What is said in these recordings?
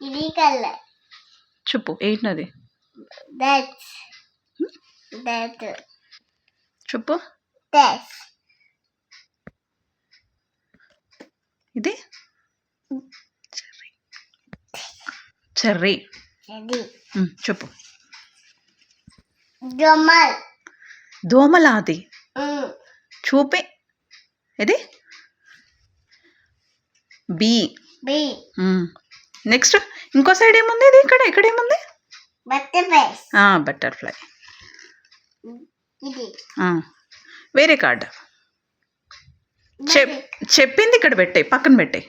ఇది కలర్. చెప్పు ఏంటది? దట్. దట్. చెప్పు. దట్. ఇది చెర్రీ. ఇది చెప్పు. దోమల్. దోమలా అది? చూపే. ఇది బీ. బి. నెక్స్ట్ ఇంకో సైడ్ ఏముంది? ఇది ఇక్కడ ఏముంది? బటర్ఫ్లై. బటర్ఫ్లై. ఇది వేరే కార్డ్ చెప్పింది ఇక్కడ పెట్టే, పక్కన పెట్టే.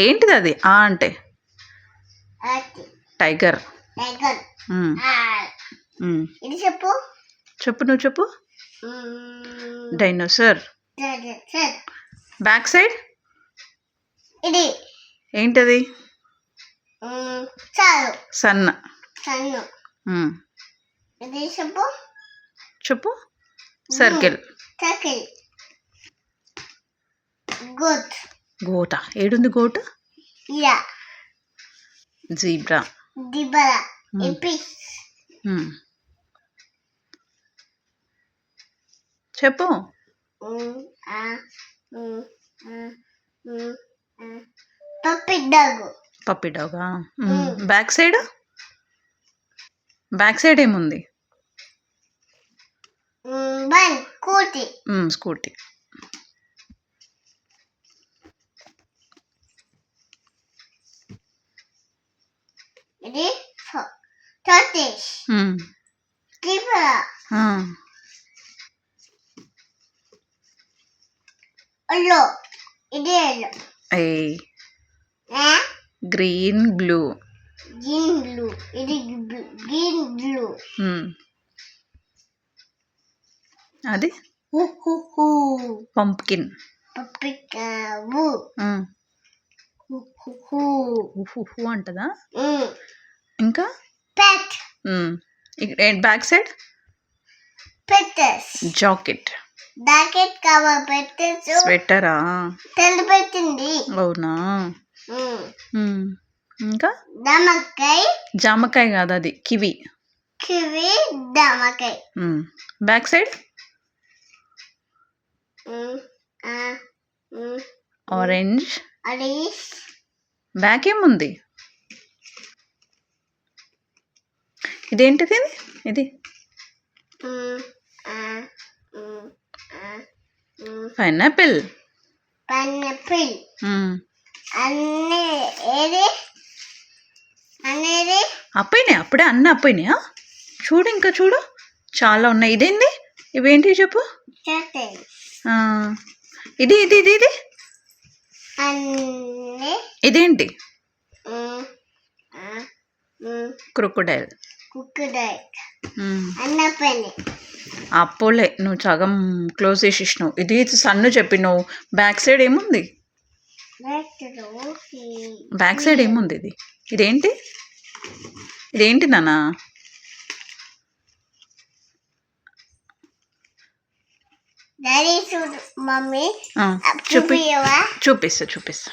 ఏంటిది అది? అంటే టైగర్. టైగర్. ఇది చెప్పు. నువ్వు చెప్పు. డైనోసార్. బ్యాక్ సైడ్ ఇది ఏంటది? సన్. ఇది చెప్పు. సర్కిల్. గోట. ఏడుంది గోట? జీబ్రా. చెప్పు. పప్పి డాగా. బ్యాక్ సైడ్ ఏముంది? స్కూటీ. ఇది tortoise. Zebra. Yellow. ఇది yellow. Green blue. ఇది గ్రీన్ బ్లూ. అది పంప్కిన్. అంటదా? ఇంకా బ్యాక్ సైడ్ జాకెట్. స్వెటరా? అవునా? ఇంకా జామకాయ కాదు, అది kiwi. Back side orange. Back ఏముంది? ఇదేంటిది? ఇది పైనాపిల్. అప్పుడే అన్నీ అపోయినాయా? చూడు, ఇంకా చూడు, చాలా ఉన్నాయి. ఇదేంది? ఇవేంటి చెప్పు. ఇది ఇది ఇది ఇది ఇదేంటి? క్రొకోడైల్. అప్పోలే, నువ్వు సగం క్లోజ్ చేసేసినావు. ఇది సన్ను చెప్పినావు. బ్యాక్ సైడ్ ఏముంది? ఇది ఇదేంటి నాన్న? మమ్మీ చూపిస్తా.